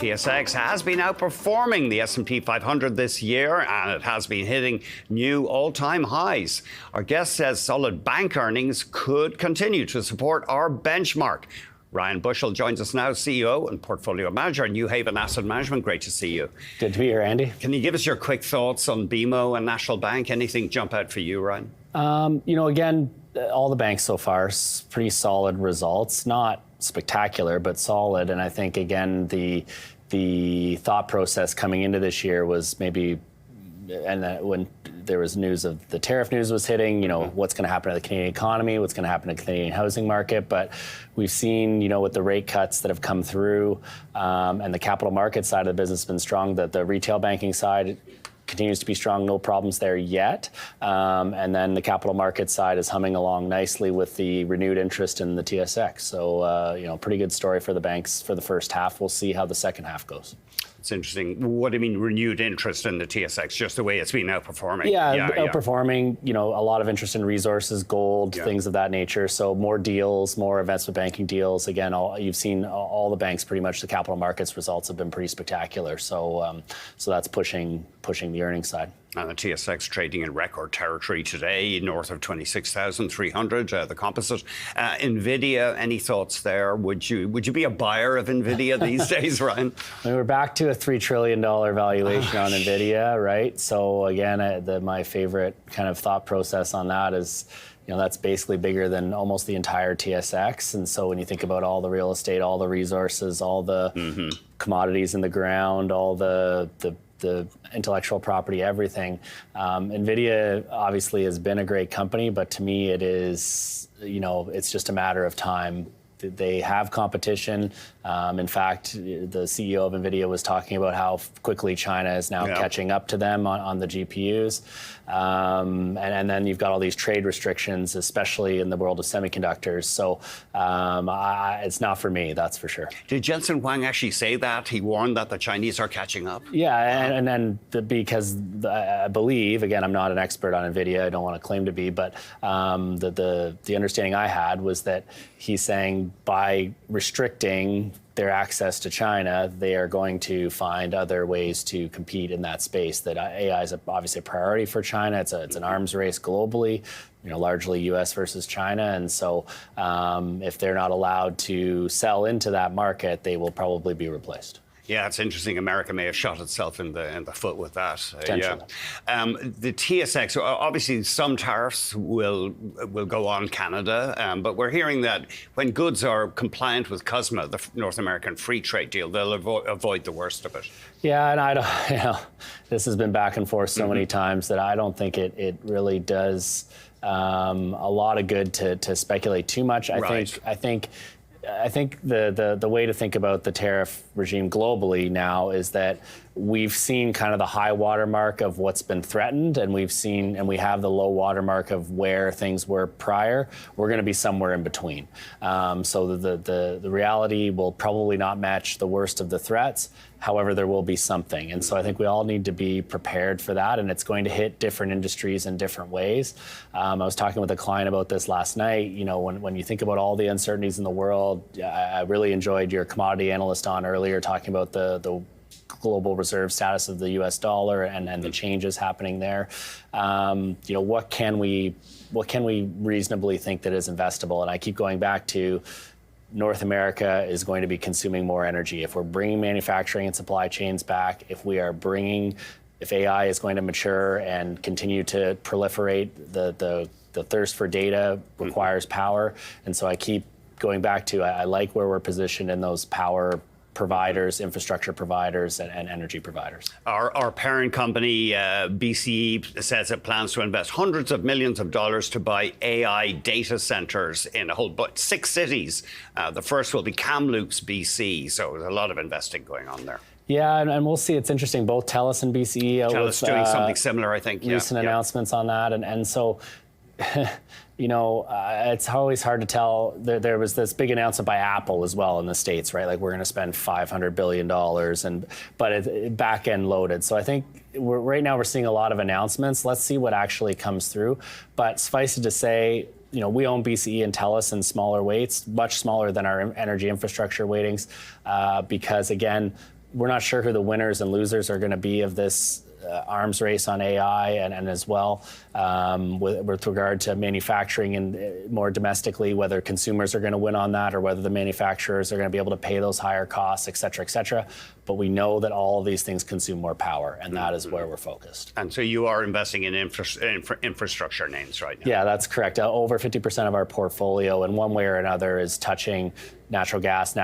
TSX has been outperforming the S&P 500 this year, and it has been hitting new all-time highs. Our guest says solid bank earnings could continue to support our benchmark. Ryan Bushell joins us now, CEO and Portfolio Manager at Newhaven Asset Management. Great to see you. Good to be here, Andy. Can you give us your quick thoughts on BMO and National Bank? Anything jump out for you, Ryan? Again, all the banks so far, pretty solid results. Not spectacular, but solid. And I think, again, the thought process coming into this year was maybe, and when there was news of the tariff news was hitting, what's going to happen to the Canadian economy, what's going to happen to the Canadian housing market. But we've seen, with the rate cuts that have come through and the capital market side of the business has been strong, that the retail banking side continues to be strong, no problems there yet. And then the capital market side is humming along nicely with the renewed interest in the TSX. So, pretty good story for the banks for the first half. We'll see how the second half goes. It's interesting. What do you mean renewed interest in the TSX? Just the way it's been outperforming? Yeah, outperforming. A lot of interest in resources, gold, things of that nature. So more deals, more investment banking deals. Again, you've seen all the banks pretty much. The capital markets results have been pretty spectacular. So, so that's pushing the earnings side. And the TSX trading in record territory today, north of 26,300, the composite. Nvidia, any thoughts there? Would you be a buyer of Nvidia these days, Ryan? We're back to a $3 trillion valuation on Nvidia, right? So again, my favorite kind of thought process on that is, that's basically bigger than almost the entire TSX. And so when you think about all the real estate, all the resources, all the commodities in the ground, all the intellectual property, everything. Nvidia obviously has been a great company, but to me it is, it's just a matter of time. They have competition. In fact, the CEO of Nvidia was talking about how quickly China is now catching up to them on the GPUs. And then you've got all these trade restrictions, especially in the world of semiconductors. So it's not for me, that's for sure. Did Jensen Huang actually say that? He warned that the Chinese are catching up? Yeah, and then because I believe, again, I'm not an expert on Nvidia, I don't want to claim to be, but the understanding I had was that he's saying by restricting their access to China, they are going to find other ways to compete in that space. That AI is obviously a priority for China. It's an arms race globally, largely U.S. versus China. And so if they're not allowed to sell into that market, they will probably be replaced. Yeah, it's interesting. America may have shot itself in the foot with that. The TSX, obviously some tariffs will go on Canada, but we're hearing that when goods are compliant with CUSMA, the North American Free Trade Deal, they'll avoid the worst of it. Yeah, and I don't, this has been back and forth so many times that I don't think it really does a lot of good to speculate too much. I think the way to think about the tariff regime globally now is that we've seen kind of the high watermark of what's been threatened, and we have the low watermark of where things were prior. We're going to be somewhere in between. So the reality will probably not match the worst of the threats. However, there will be something. And so I think we all need to be prepared for that, and it's going to hit different industries in different ways. I was talking with a client about this last night. When you think about all the uncertainties in the world, I really enjoyed your commodity analyst on earlier talking about the global reserve status of the U.S. dollar and the changes happening there. What can we reasonably think that is investable? And I keep going back to North America is going to be consuming more energy. If we're bringing manufacturing and supply chains back, if AI is going to mature and continue to proliferate, the thirst for data requires power. And so I keep going back to, I like where we're positioned in those power providers, infrastructure providers, and energy providers. Our parent company, BCE, says it plans to invest hundreds of millions of dollars to buy AI data centers in a whole 6 cities. The first will be Kamloops, BC. So there's a lot of investing going on there. Yeah, and we'll see. It's interesting. Both TELUS and BCE TELUS doing something similar, I think. Recent announcements on that, and so. It's always hard to tell. There was this big announcement by Apple as well in the States, right? Like, we're going to spend $500 billion, but it's back end loaded. So I think right now we're seeing a lot of announcements. Let's see what actually comes through. But suffice it to say, we own BCE and TELUS in smaller weights, much smaller than our energy infrastructure weightings, because again, we're not sure who the winners and losers are going to be of this arms race on AI, and as well with regard to manufacturing and more domestically, whether consumers are going to win on that or whether the manufacturers are going to be able to pay those higher costs, et cetera, et cetera. But we know that all of these things consume more power, and that is where we're focused. And so you are investing in infrastructure names right now? Yeah, that's correct. Over 50% of our portfolio in one way or another is touching natural gas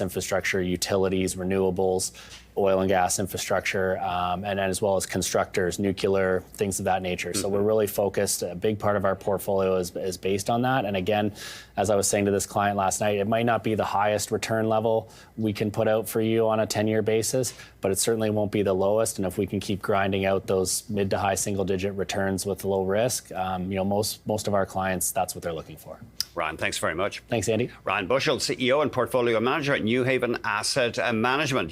infrastructure, utilities, renewables, oil and gas infrastructure, and as well as constructors, nuclear, things of that nature. So we're really focused. A big part of our portfolio is based on that. And again, as I was saying to this client last night, it might not be the highest return level we can put out for you on a 10-year basis, but it certainly won't be the lowest. And if we can keep grinding out those mid to high single-digit returns with low risk, most of our clients, that's what they're looking for. Ryan, thanks very much. Thanks, Andy. Ryan Bushell, CEO and Portfolio Manager at Newhaven Asset Management.